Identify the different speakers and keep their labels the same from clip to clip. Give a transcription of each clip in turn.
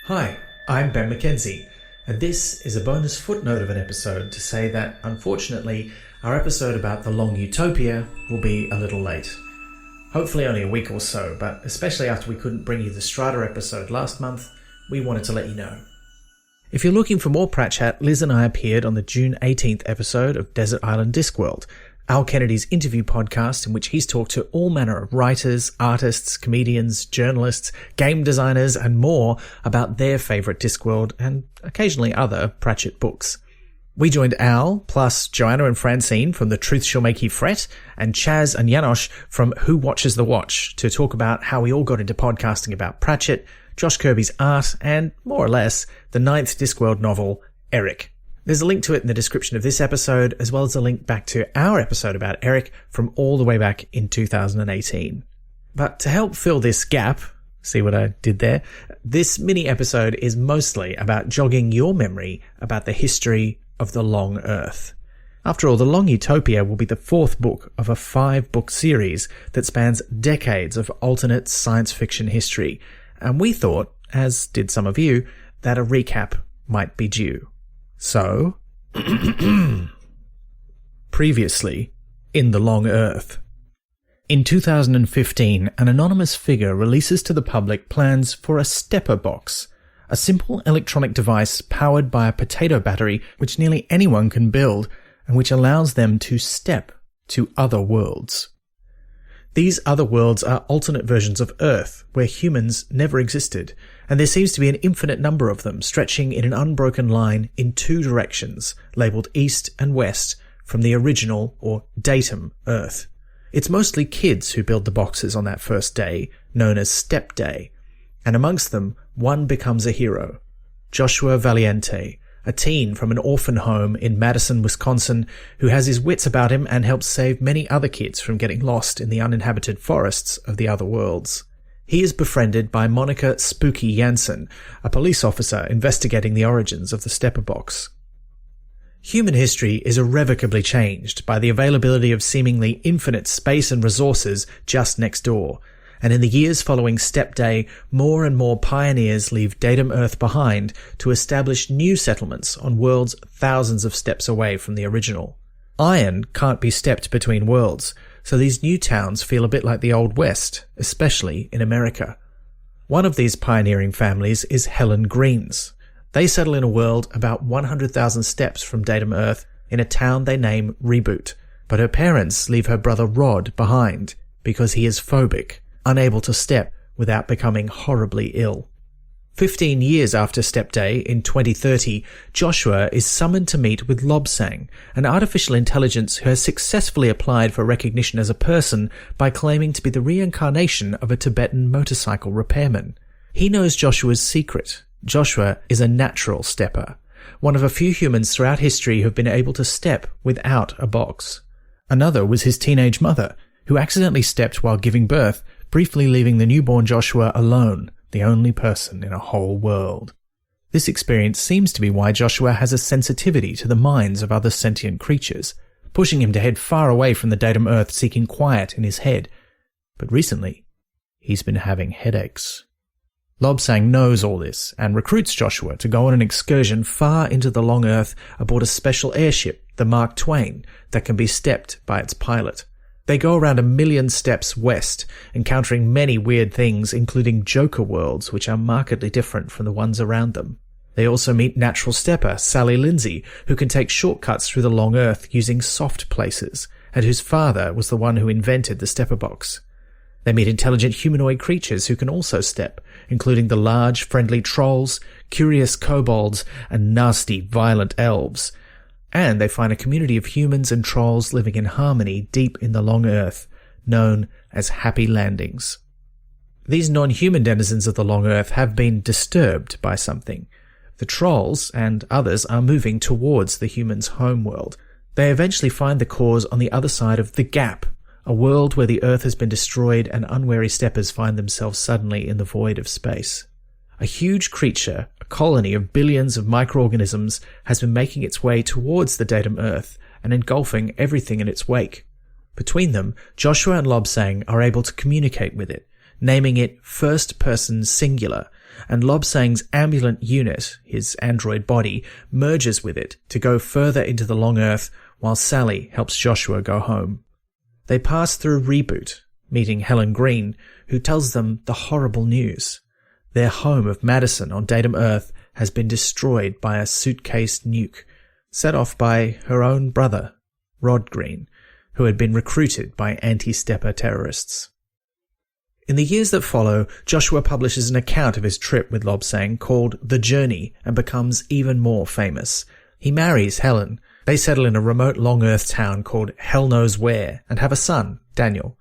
Speaker 1: Hi, I'm Ben McKenzie, and this is a bonus footnote of an episode to say that, unfortunately, our episode about the Long Utopia will be a little late. Hopefully only a week or so, but especially after we couldn't bring you the Strata episode last month, we wanted to let you know. If you're looking for more Pratt Chat, Liz and I appeared on the June 18th episode of Desert Island Discworld, Al Kennedy's interview podcast in which he's talked to all manner of writers, artists, comedians, journalists, game designers and more about their favourite Discworld and occasionally other Pratchett books. We joined Al, plus Joanna and Francine from The Truth Shall Make You Fret, and Chaz and Janosch from Who Watches the Watch to talk about how we all got into podcasting about Pratchett, Josh Kirby's art, and, more or less, the 9th Discworld novel, Eric. There's a link to it in the description of this episode, as well as a link back to our episode about Eric from all the way back in 2018. But to help fill this gap, see what I did there? This mini episode is mostly about jogging your memory about the history of the Long Earth. After all, the Long Utopia will be the 4th book of a 5-book series that spans decades of alternate science fiction history, and we thought, as did some of you, that a recap might be due. So, previously, in the Long Earth. In 2015, an anonymous figure releases to the public plans for a stepper box, a simple electronic device powered by a potato battery which nearly anyone can build and which allows them to step to other worlds. These other worlds are alternate versions of Earth, where humans never existed, and there seems to be an infinite number of them stretching in an unbroken line in 2 directions, labelled East and West, from the original, or datum, Earth. It's mostly kids who build the boxes on that first day, known as Step Day, and amongst them, one becomes a hero, Joshua Valiente, a teen from an orphan home in Madison, Wisconsin, who has his wits about him and helps save many other kids from getting lost in the uninhabited forests of the other worlds. He is befriended by Monica Spooky Jansen, a police officer investigating the origins of the stepper box. Human history is irrevocably changed by the availability of seemingly infinite space and resources just next door, and in the years following Step Day, more and more pioneers leave datum Earth behind to establish new settlements on worlds thousands of steps away from the original. Iron can't be stepped between worlds, so these new towns feel a bit like the Old West, especially in America. One of these pioneering families is Helen Green's. They settle in a world about 100,000 steps from datum Earth in a town they name Reboot, but her parents leave her brother Rod behind because he is phobic, unable to step without becoming horribly ill. 15 years after Step Day, in 2030, Joshua is summoned to meet with Lobsang, an artificial intelligence who has successfully applied for recognition as a person by claiming to be the reincarnation of a Tibetan motorcycle repairman. He knows Joshua's secret. Joshua is a natural stepper, one of a few humans throughout history who have been able to step without a box. Another was his teenage mother, who accidentally stepped while giving birth, briefly leaving the newborn Joshua alone, the only person in a whole world. This experience seems to be why Joshua has a sensitivity to the minds of other sentient creatures, pushing him to head far away from the datum Earth seeking quiet in his head. But recently, he's been having headaches. Lobsang knows all this and recruits Joshua to go on an excursion far into the Long Earth aboard a special airship, the Mark Twain, that can be stepped by its pilot. They go around 1 million steps west, encountering many weird things, including Joker worlds, which are markedly different from the ones around them. They also meet natural stepper Sally Lindsay, who can take shortcuts through the Long Earth using soft places, and whose father was the one who invented the stepper box. They meet intelligent humanoid creatures who can also step, including the large, friendly trolls, curious kobolds, and nasty, violent elves. And they find a community of humans and trolls living in harmony deep in the Long Earth, known as Happy Landings. These non-human denizens of the Long Earth have been disturbed by something. The trolls and others are moving towards the humans' homeworld. They eventually find the cause on the other side of the Gap, a world where the Earth has been destroyed and unwary steppers find themselves suddenly in the void of space. A huge creature, a colony of billions of microorganisms, has been making its way towards the datum Earth and engulfing everything in its wake. Between them, Joshua and Lobsang are able to communicate with it, naming it First Person Singular, and Lobsang's ambulant unit, his android body, merges with it to go further into the Long Earth while Sally helps Joshua go home. They pass through Reboot, meeting Helen Green, who tells them the horrible news. Their home of Madison on Datum Earth has been destroyed by a suitcase nuke, set off by her own brother, Rod Green, who had been recruited by anti-Stepper terrorists. In the years that follow, Joshua publishes an account of his trip with Lobsang called The Journey and becomes even more famous. He marries Helen. They settle in a remote Long Earth town called Hell Knows Where and have a son, Daniel.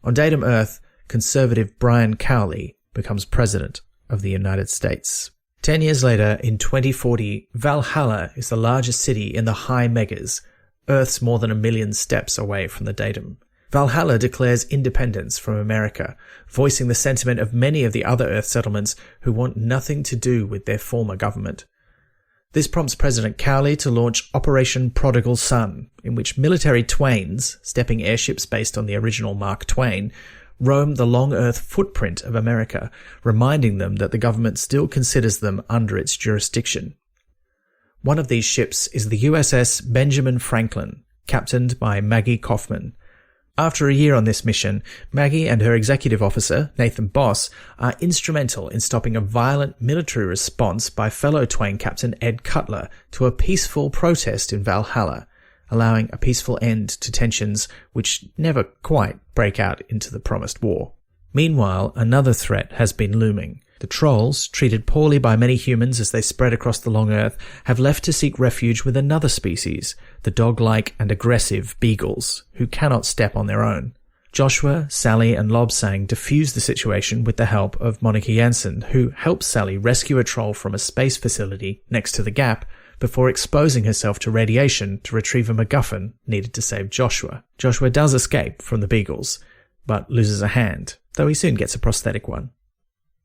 Speaker 1: On Datum Earth, conservative Brian Cowley becomes president of the United States. 10 years later, in 2040, Valhalla is the largest city in the High Megas, Earth's more than 1 million steps away from the datum. Valhalla declares independence from America, voicing the sentiment of many of the other Earth settlements who want nothing to do with their former government. This prompts President Cowley to launch Operation Prodigal Son, in which military Twains, stepping airships based on the original Mark Twain, roam the long Earth footprint of America, reminding them that the government still considers them under its jurisdiction. One of these ships is the USS Benjamin Franklin, captained by Maggie Kaufman. After a year on this mission, Maggie and her executive officer, Nathan Boss, are instrumental in stopping a violent military response by fellow Twain captain Ed Cutler to a peaceful protest in Valhalla, allowing a peaceful end to tensions which never quite break out into the promised war. Meanwhile, another threat has been looming. The trolls, treated poorly by many humans as they spread across the long Earth, have left to seek refuge with another species, the dog-like and aggressive beagles, who cannot step on their own. Joshua, Sally and Lobsang defuse the situation with the help of Monica Janssen, who helps Sally rescue a troll from a space facility next to the Gap before exposing herself to radiation to retrieve a MacGuffin needed to save Joshua. Joshua does escape from the beagles, but loses a hand, though he soon gets a prosthetic one.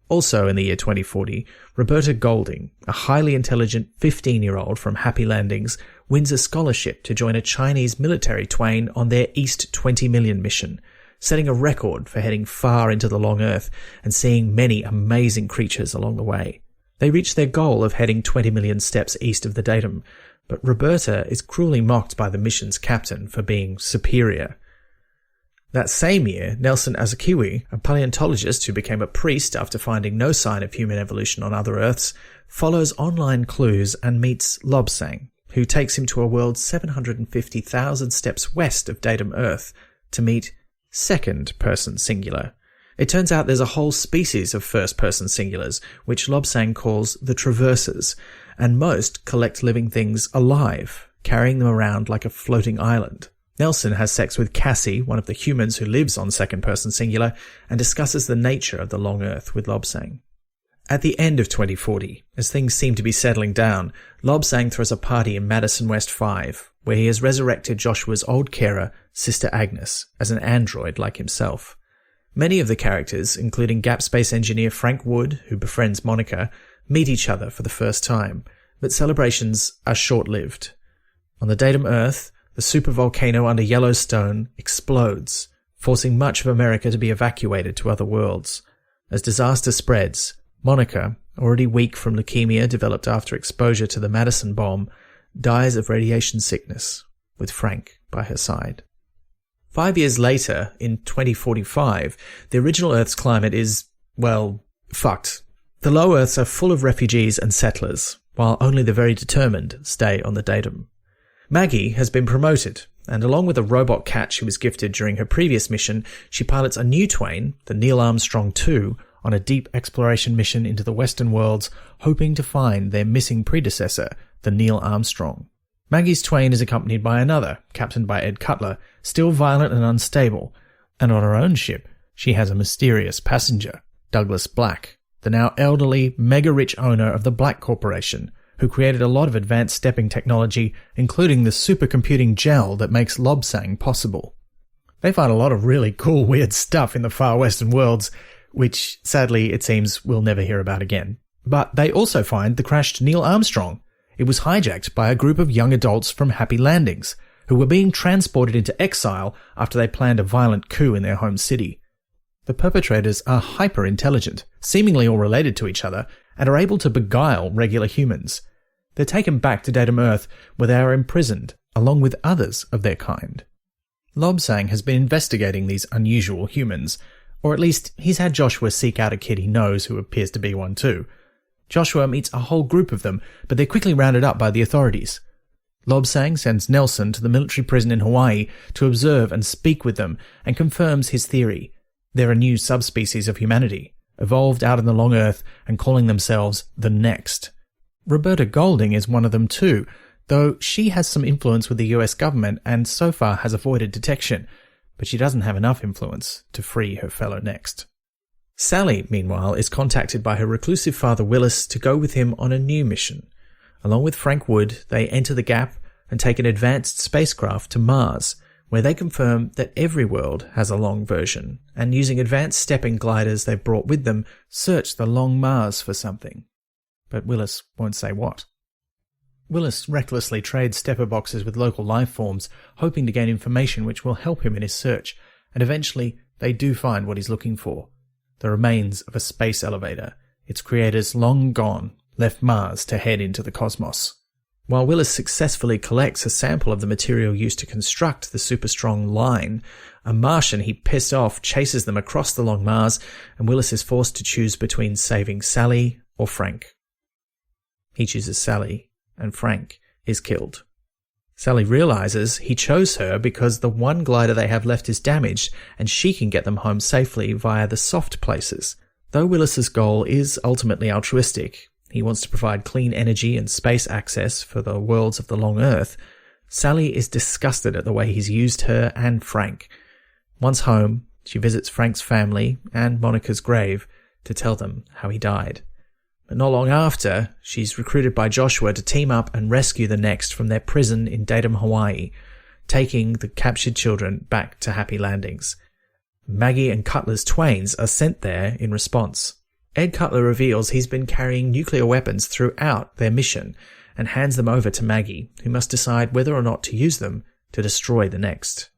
Speaker 1: Also in the year 2040, Roberta Golding, a highly intelligent 15-year-old from Happy Landings, wins a scholarship to join a Chinese military Twain on their East 20 Million mission, setting a record for heading far into the long Earth and seeing many amazing creatures along the way. They reach their goal of heading 20 million steps east of the datum, but Roberta is cruelly mocked by the mission's captain for being superior. That same year, Nelson Azakiwe, a paleontologist who became a priest after finding no sign of human evolution on other Earths, follows online clues and meets Lobsang, who takes him to a world 750,000 steps west of datum Earth to meet Second Person Singular. It turns out there's a whole species of first-person singulars, which Lobsang calls the Traversers, and most collect living things alive, carrying them around like a floating island. Nelson has sex with Cassie, one of the humans who lives on Second Person Singular, and discusses the nature of the long Earth with Lobsang. At the end of 2040, as things seem to be settling down, Lobsang throws a party in Madison West 5, where he has resurrected Joshua's old carer, Sister Agnes, as an android like himself. Many of the characters, including Gap Space engineer Frank Wood, who befriends Monica, meet each other for the first time, but celebrations are short-lived. On the datum Earth, the supervolcano under Yellowstone explodes, forcing much of America to be evacuated to other worlds. As disaster spreads, Monica, already weak from leukemia developed after exposure to the Madison bomb, dies of radiation sickness, with Frank by her side. 5 years later, in 2045, the original Earth's climate is, well, fucked. The low Earths are full of refugees and settlers, while only the very determined stay on the datum. Maggie has been promoted, and along with a robot cat she was gifted during her previous mission, she pilots a new Twain, the Neil Armstrong 2, on a deep exploration mission into the Western worlds, hoping to find their missing predecessor, the Neil Armstrong. Maggie's Twain is accompanied by another, captained by Ed Cutler, still violent and unstable, and on her own ship, she has a mysterious passenger, Douglas Black, the now elderly, mega-rich owner of the Black Corporation, who created a lot of advanced stepping technology, including the supercomputing gel that makes Lobsang possible. They find a lot of really cool, weird stuff in the far western worlds, which, sadly, it seems we'll never hear about again. But they also find the crashed Neil Armstrong. It was hijacked by a group of young adults from Happy Landings, who were being transported into exile after they planned a violent coup in their home city. The perpetrators are hyper-intelligent, seemingly all related to each other, and are able to beguile regular humans. They're taken back to Datum Earth, where they are imprisoned, along with others of their kind. Lobsang has been investigating these unusual humans, or at least he's had Joshua seek out a kid he knows who appears to be one too. Joshua meets a whole group of them, but they're quickly rounded up by the authorities. Lobsang sends Nelson to the military prison in Hawaii to observe and speak with them, and confirms his theory. They're a new subspecies of humanity, evolved out in the long Earth and calling themselves the Next. Roberta Golding is one of them too, though she has some influence with the US government and so far has avoided detection, but she doesn't have enough influence to free her fellow Next. Sally, meanwhile, is contacted by her reclusive father Willis to go with him on a new mission. Along with Frank Wood, they enter the gap and take an advanced spacecraft to Mars, where they confirm that every world has a long version, and using advanced stepping gliders they've brought with them, search the long Mars for something. But Willis won't say what. Willis recklessly trades stepper boxes with local life forms, hoping to gain information which will help him in his search, and eventually they do find what he's looking for. The remains of a space elevator, its creators long gone, left Mars to head into the cosmos. While Willis successfully collects a sample of the material used to construct the super-strong line, a Martian he pissed off chases them across the long Mars, and Willis is forced to choose between saving Sally or Frank. He chooses Sally, and Frank is killed. Sally realizes he chose her because the one glider they have left is damaged, and she can get them home safely via the soft places. Though Willis's goal is ultimately altruistic, he wants to provide clean energy and space access for the worlds of the long Earth, Sally is disgusted at the way he's used her and Frank. Once home, she visits Frank's family and Monica's grave to tell them how he died. But not long after, she's recruited by Joshua to team up and rescue the Next from their prison in Datum, Hawaii, taking the captured children back to Happy Landings. Maggie and Cutler's twains are sent there in response. Ed Cutler reveals he's been carrying nuclear weapons throughout their mission and hands them over to Maggie, who must decide whether or not to use them to destroy the Next.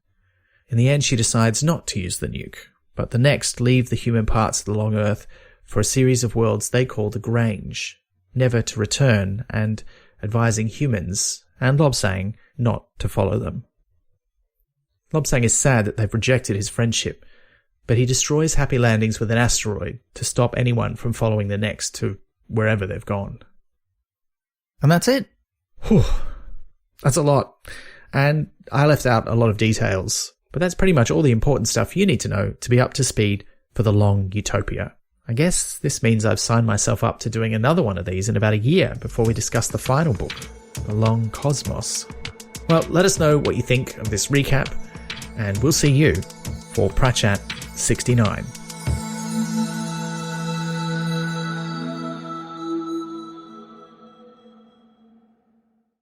Speaker 1: In the end, she decides not to use the nuke, but the Next leave the human parts of the long Earth for a series of worlds they call the Grange, never to return, and advising humans and Lobsang not to follow them. Lobsang is sad that they've rejected his friendship, but he destroys Happy Landings with an asteroid to stop anyone from following the Next to wherever they've gone. And that's it. Whew. That's a lot. And I left out a lot of details, but that's pretty much all the important stuff you need to know to be up to speed for the Long Utopia. I guess this means I've signed myself up to doing another one of these in about a year before we discuss the final book, The Long Cosmos. Well, let us know what you think of this recap, and we'll see you for Pratchat 69.